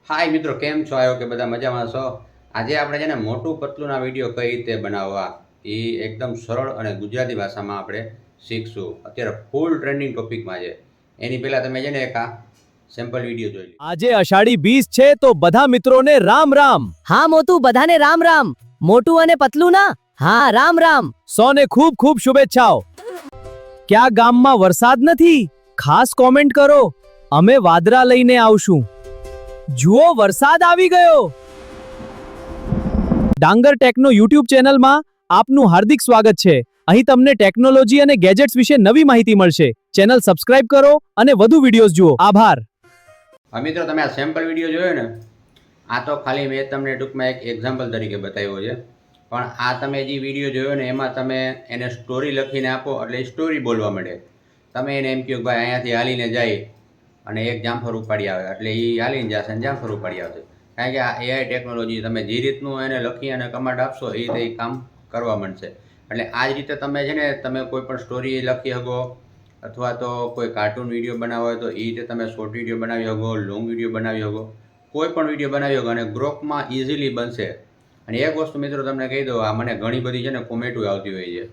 હાય મિત્રો, કેમ છો? આવ્યો કે બધા મજામાં છો? આજે આપણે છે ને મોટું પતલુંના વિડીયો કઈ રીતે બનાવવા એ એકદમ સરળ અને ગુજરાતી ભાષામાં આપણે શીખશું. અત્યારે ફૂલ ટ્રેન્ડિંગ ટોપિકમાં છે. એની પહેલાં તમે છે ને એક આ સેમ્પલ વિડીયો જોઈ લો. આજે અષાઢી 20 છે તો બધા મિત્રોને રામ રામ. હા મોટું, બધાને રામ રામ. મોટું અને પતલું ના, હા રામ રામ. સોને ખૂબ ખૂબ શુભેચ્છાઓ. ક્યાં ગામમાં વરસાદ નથી? ખાસ કોમેન્ટ કરો, અમે વાદળા લઈને આવશું. જુઓ, વરસાદ આવી ગયો. ડાંગર ટેકનો યુટ્યુબ ચેનલમાં આપનું હાર્દિક સ્વાગત છે. અહીં તમને ટેકનોલોજી અને ગેજેટ્સ વિશે નવી માહિતી મળશે. ચેનલ સબસ્ક્રાઇબ કરો અને વધુ વિડીયોઝ જુઓ. આભાર. હવે મિત્રો, તમે આ સેમ્પલ વિડીયો જોયો ને, આ તો ખાલી મેં તમને ટૂંકમાં એક એક્ઝામ્પલ તરીકે બતાવ્યો છે. પણ આ તમે જે વિડીયો જોયો ને એમાં તમે એને સ્ટોરી લખીને આપો એટલે એ સ્ટોરી બોલવા માંડે. તમે એને એમ કહો કે ભાઈ અહીંયાથી હાલીને જાય અને એક જામફળ ઉપાડી આવે એટલે એ હાલીને જશે અને જામફળ ઉપાડી આવશે. કારણ કે આ એઆઈ ટેકનોલોજી, તમે જે રીતનું એને લખી અને કમાન્ડ આપશો એ રીતે એ કામ કરવા માંડશે. એટલે આ જ રીતે તમે છે ને, તમે કોઈ પણ સ્ટોરી લખી શકો અથવા તો કોઈ કાર્ટૂન વિડીયો બનાવવો હોય તો એ રીતે તમે શોર્ટ વિડીયો બનાવી શકો, લોંગ વિડીયો બનાવી શકો, કોઈ પણ વિડીયો બનાવી શકો અને ગ્રોપમાં ઇઝીલી બનશે. અને એક વસ્તુ મિત્રો તમને કહી દઉં, આ મને ઘણી બધી છે ને કોમેન્ટો આવતી હોય છે.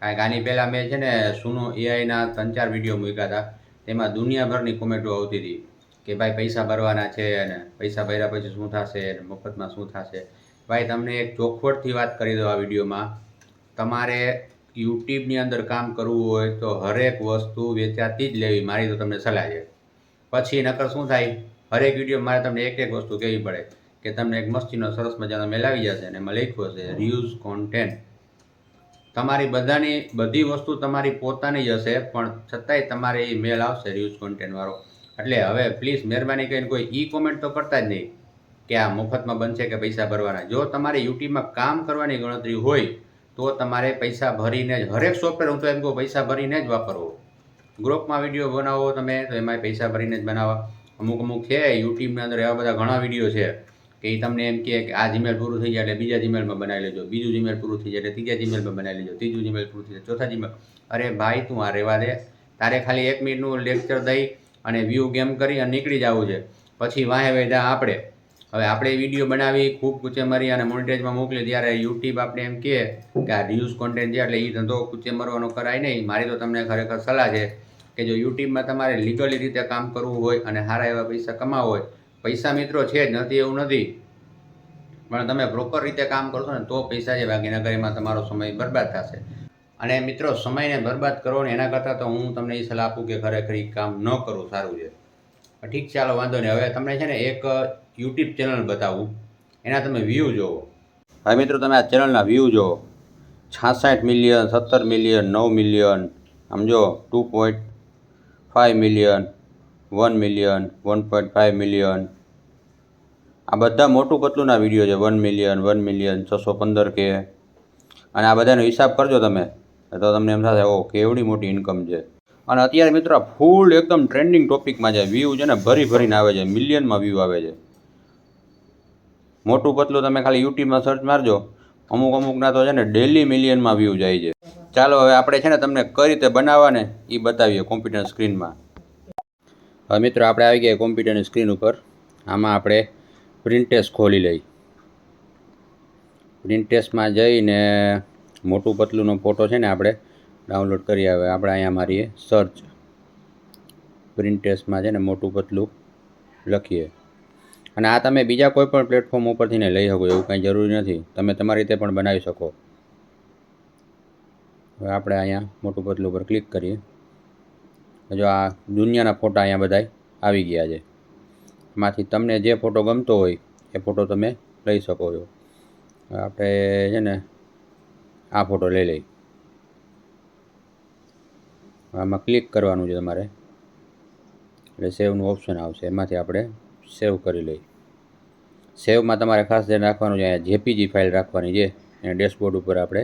કારણ કે આની પહેલાં મેં છે ને સુનો એઆઈના 3-4 વિડીયો મૂક્યા હતા. તેમાં દુનિયાભરની કોમેન્ટો આવતી હતી કે ભાઈ પૈસા ભરવાના છે અને પૈસા ભર્યા પછી શું થશે અને મફતમાં શું થશે. ભાઈ તમને એક ચોખવટથી વાત કરી દો આ વિડીયોમાં, તમારે યુટ્યુબની અંદર કામ કરવું હોય તો હરેક વસ્તુ વેચાતી જ લેવી, મારી તો તમને સલાહ છે. પછી નકર શું થાય, હરેક વિડીયો મારે તમને એક એક વસ્તુ કહેવી પડે કે તમને એક મસ્તીનો સરસ મજાનો મેલ આવી જશે અને એમાં લખ્યું હશે રિયુઝ કોન્ટેન્ટ. તમારી બધી વસ્તુ તમારી પોતાની જ હશે પણ છતાંય તમારે એ મેલ આવશે રિયુઝ કોન્ટેન્ટવાળો. એટલે હવે પ્લીઝ મહેરબાની કરીને કોઈ ઈ કોમેન્ટ તો કરતા જ નહીં કે આ મફતમાં બનશે કે પૈસા ભરવાના. જો તમારે યુટ્યુબમાં કામ કરવાની ગણતરી હોય તો તમારે પૈસા ભરીને જ, હરેક સોફ્ટવેર હું તો એમ કહું પૈસા ભરીને જ વાપરવો. ગ્રુપમાં વિડીયો બનાવો તમે તો એમાંય પૈસા ભરીને જ બનાવવા. અમુક છે યુટ્યુબની અંદર એવા બધા ઘણા વિડીયો છે કે એ તમને એમ કહે કે આ જીમેલ પૂરું થઈ જાય એટલે બીજા જીમેલમાં બનાવી લેજો, બીજું જીમેલ પૂરું થઈ જાય એટલે ત્રીજા જીમેલમાં બનાવી લેજો, ત્રીજું જીમેલ પૂરું થઈ જાય ચોથા જીમેલ. અરે ભાઈ, તું આ રહેવા દે. તારે ખાલી 1 મિનિટનું લેક્ચર દઈ અને વ્યૂ ગેમ કરી અને નીકળી જવું છે. પછી વાહે વેધા આપણે વિડીયો બનાવી ખૂબ કૂચે મરી અને મોનિટાઈઝમાં મોકલી ત્યારે યુટ્યુબ આપણે એમ કહે કે આ રિયુઝ કોન્ટેન્ટ છે એટલે એ ધંધો કૂચે મરવાનો કરાય નહીં. મારી તો તમને ખરેખર સલાહ છે કે જો યુટ્યુબમાં તમારે લીગલી રીતે કામ કરવું હોય અને સારા એવા પૈસા કમાવા હોય, પૈસા મિત્રો છે જ નથી એવું નથી, પણ તમે પ્રોપર રીતે કામ કરશો ને તો પૈસા છે. બાકી નગરીમાં તમારો સમય બરબાદ થશે. અને મિત્રો, સમયને બરબાદ કરો ને એના કરતાં તો હું તમને એ સલાહ આપું કે ખરેખર એ કામ ન કરવું સારું છે. ઠીક, ચાલો વાંધો નહીં. હવે તમને છે ને એક યુટ્યુબ ચેનલ બતાવું, એના તમે વ્યૂ જોવો. હવે મિત્રો, તમે આ ચેનલના વ્યૂ જોવો, 66 મિલિયન, 17 મિલિયન, 9 મિલિયન, આમ જો 2.5 મિલિયન, 1 મિલિયન, 1.5 મિલિયન. આ બધા મોટું પતલુંના વિડીયો છે. 1 મિલિયન, 1 મિલિયન, 615K. અને આ બધાનો હિસાબ કરજો તમે તો તમને એમ થશે ઓ કેવડી મોટી ઇન્કમ છે. અને અત્યારે મિત્રો ફૂલ એકદમ ટ્રેન્ડિંગ ટોપિકમાં છે. વ્યૂ છે ને ભરીને આવે છે, મિલિયનમાં વ્યૂ આવે છે. મોટું પતલું તમે ખાલી યુટ્યુબમાં સર્ચ મારજો, અમુકના તો છે ને ડેલી મિલિયનમાં વ્યૂ જાય છે. ચાલો હવે આપણે છે ને તમને કઈ રીતે બનાવવા ને એ બતાવીએ કોમ્પ્યુટર સ્ક્રીનમાં. હવે મિત્રો, આપણે આવી ગયા કોમ્પ્યુટરની સ્ક્રીન ઉપર. આમાં આપણે પ્રિન્ટેસ ખોલી લઈ. પ્રિન્ટેસમાં જઈને મોટું પતલુંનો ફોટો છે ને આપણે ડાઉનલોડ કરી આવે. આપણે અહીંયા મારીએ સર્ચ, પ્રિન્ટેસમાં છે ને મોટું પતલું લખીએ. અને આ તમે બીજા કોઈ પણ પ્લેટફોર્મ ઉપરથી ને લઈ શકો, એવું કાંઈ જરૂરી નથી. તમે તમારી રીતે પણ બનાવી શકો. હવે આપણે અહીંયા મોટું પતલું પર ક્લિક કરીએ. જો આ દુનિયાના ફોટા અહીંયા બધા આવી ગયા છે. એમાંથી તમને જે ફોટો ગમતો હોય એ ફોટો તમે લઈ શકો છો. આપણે છે ને આ ફોટો લઈ લઈ. આમાં ક્લિક કરવાનું છે તમારે એટલે સેવનું ઓપ્શન આવશે, એમાંથી આપણે સેવ કરી લઈ. સેવમાં તમારે ખાસ ધ્યાન રાખવાનું છે, અહીંયા જેપીજી ફાઇલ રાખવાની છે. અને ડેશબોર્ડ ઉપર આપણે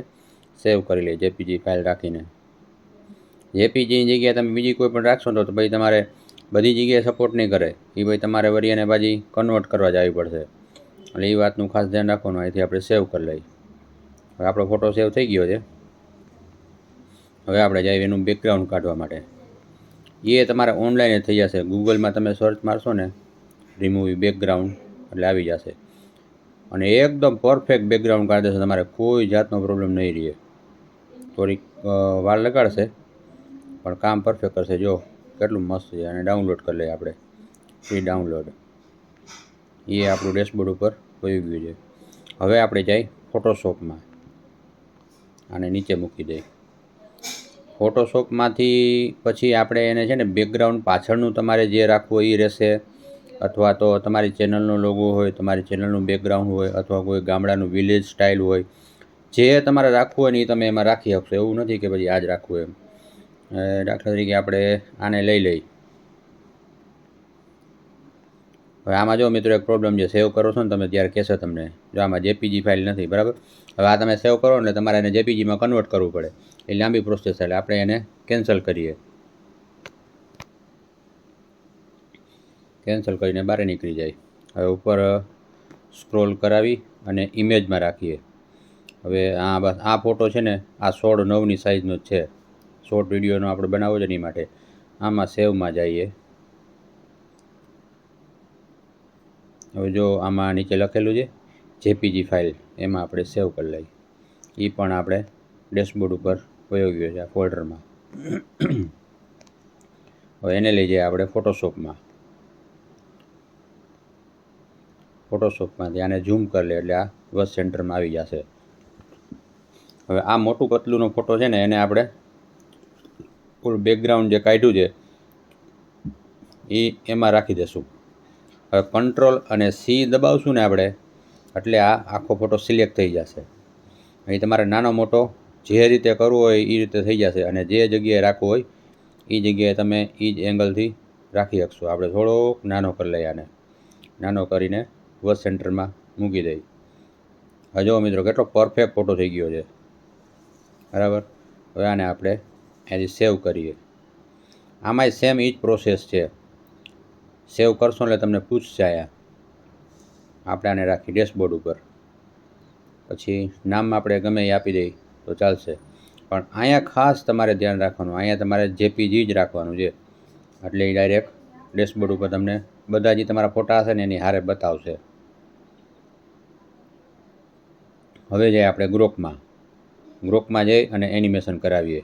સેવ કરી લઈએ જેપીજી ફાઇલ રાખીને. જેપીજીની જગ્યાએ તમે બીજી કોઈ પણ રાખશો તો ભાઈ તમારે બધી જગ્યાએ સપોર્ટ નહીં કરે એ, ભાઈ તમારે વળી એને પાછી કન્વર્ટ કરવા જવી પડશે. એટલે એ વાતનું ખાસ ધ્યાન રાખવાનું. અહીંથી આપણે સેવ કરી લઈએ. હવે આપણો ફોટો સેવ થઈ ગયો છે. હવે આપણે જઈએ એનું બેકગ્રાઉન્ડ કાઢવા માટે. એ તમારે ઓનલાઈન થઈ જશે. ગૂગલમાં તમે સર્ચ મારશો ને રિમૂવ બેકગ્રાઉન્ડ એટલે આવી જશે. અને એકદમ પરફેક્ટ બેકગ્રાઉન્ડ કાઢી દેશે, તમારે કોઈ જાતનો પ્રોબ્લેમ નહીં રહે. થોડીક વાર લગાડશે પણ કામ પરફેક્ટ કરશે. જો કેટલું મસ્ત છે. અને ડાઉનલોડ કરી લઈએ આપણે, ફ્રી ડાઉનલોડ. એ આપણું ડેશબોર્ડ ઉપર વહી ગયું છે. હવે આપણે જઈ ફોટોશોપમાં, આને નીચે મૂકી દઈએ. ફોટોશોપમાંથી પછી આપણે એને છે ને બેકગ્રાઉન્ડ પાછળનું તમારે જે રાખવું હોય એ રહેશે, અથવા તો તમારી ચેનલનો લોગો હોય, તમારી ચેનલનું બેકગ્રાઉન્ડ હોય, અથવા કોઈ ગામડાનું વિલેજ સ્ટાઇલ હોય, જે તમારે રાખવું હોય ને એ તમે એમાં રાખી શકશો. એવું નથી કે પછી આ જ રાખવું એમ. દાખલા તરીકે આપણે આને લઈ લઈ. હવે આમાં જો મિત્રો એક પ્રોબ્લેમ છે, સેવ કરો છો ને તમે ત્યારે કહેશે તમને, જો આમાં જેપીજી ફાઇલ નથી, બરાબર. હવે આ તમે સેવ કરો એટલે તમારે એને જેપીજીમાં કન્વર્ટ કરવું પડે, એ લાંબી પ્રોસેસ. એટલે આપણે એને કેન્સલ કરીએ. કેન્સલ કરીને બહાર નીકળી જાય. હવે ઉપર સ્ક્રોલ કરાવી અને ઇમેજમાં રાખીએ. હવે બસ આ ફોટો છે ને આ 16:9ની સાઇઝનો જ છે. શોર્ટ વિડીયોનો આપણે બનાવવો છે ને એ માટે આમાં સેવમાં જઈએ. હવે જો આમાં નીચે લખેલું છે જેપીજી ફાઇલ, એમાં આપણે સેવ કરી લઈએ. એ પણ આપણે ડેશબોર્ડ ઉપર વયો ગયો છે આ ફોલ્ડરમાં. હવે એને લઈ જઈએ આપણે ફોટોશોપમાં. ફોટોશોપમાંથી આને ઝૂમ કરી લે એટલે આ બસ સેન્ટરમાં આવી જશે. હવે આ મોટું પતલુંનો ફોટો છે ને એને આપણે પૂરું બેકગ્રાઉન્ડ જે કાઢ્યું છે એ એમાં રાખી દઈશું. હવે કંટ્રોલ અને સી દબાવશું ને આપણે એટલે આ આખો ફોટો સિલેક્ટ થઈ જશે. અહીં તમારે નાનો મોટો જે રીતે કરવો હોય એ રીતે થઈ જશે. અને જે જગ્યાએ રાખવું હોય એ જગ્યાએ તમે એ જ એંગલથી રાખી શકશો. આપણે થોડોક નાનો કરી લઈએ આને. નાનો કરીને વોચ સેન્ટરમાં મૂકી દઈએ. હવે જો મિત્રો કેટલો પરફેક્ટ ફોટો થઈ ગયો છે, બરાબર. હવે આને આપણે એની સેવ કરીએ. આમાંય સેમ એ જ પ્રોસેસ છે. સેવ કરશો એટલે તમને પૂછશે આયા. આપણે આને રાખી ડેશબોર્ડ ઉપર. પછી નામ આપણે ગમે એ આપી દઈએ તો ચાલશે. પણ અહીંયા ખાસ તમારે ધ્યાન રાખવાનું, અહીંયા તમારે જેપીજી જ રાખવાનું છે. એટલે એ ડાયરેક્ટ ડેશબોર્ડ ઉપર તમને બધા જે તમારા ફોટા હશે ને એની હારે બતાવશે. હવે જઈએ આપણે ગ્રોકમાં જઈ અને એનિમેશન કરાવીએ.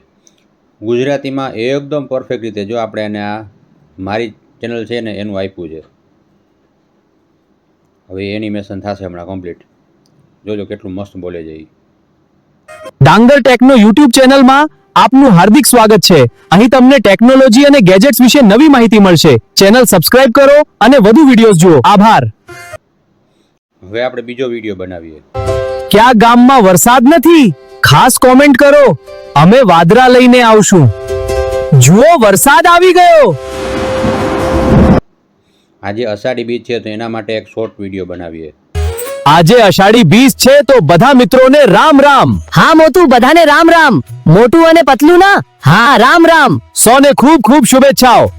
ગુજરાતીમાં એકદમ પરફેક્ટ રીતે. જો આપણે એને આ મારી ચેનલ છે ને એનું આપ્યું છે. હવે એનિમેશન થશે હમણાં કમ્પ્લીટ. જોજો કેટલું મસ્ત બોલે છે. ડાંગર ટેકનો યુટ્યુબ ચેનલમાં આપનું હાર્દિક સ્વાગત છે. અહીં તમને ટેકનોલોજી અને ગેજેટ્સ વિશે નવી માહિતી મળશે. ચેનલ સબસ્ક્રાઇબ કરો અને વધુ વિડીયોઝ જુઓ. આભાર. હવે આપણે બીજો વિડીયો બનાવીએ. ક્યાં ગામમાં વરસાદ નથી? ખાસ કોમેન્ટ કરો, અમે વાદળા લઈને આવશું. જુઓ વરસાદ આવી ગયો. આજે અષાઢી બીજ છે તો એના માટે એક શોર્ટ વિડીયો બનાવીએ. આજે અષાઢી બીજ છે તો બધા મિત્રોને રામ રામ. હા મોટું, બધાને રામ રામ. મોટું અને પતલું ના, હા રામ રામ. સૌને ખૂબ ખૂબ શુભેચ્છાઓ.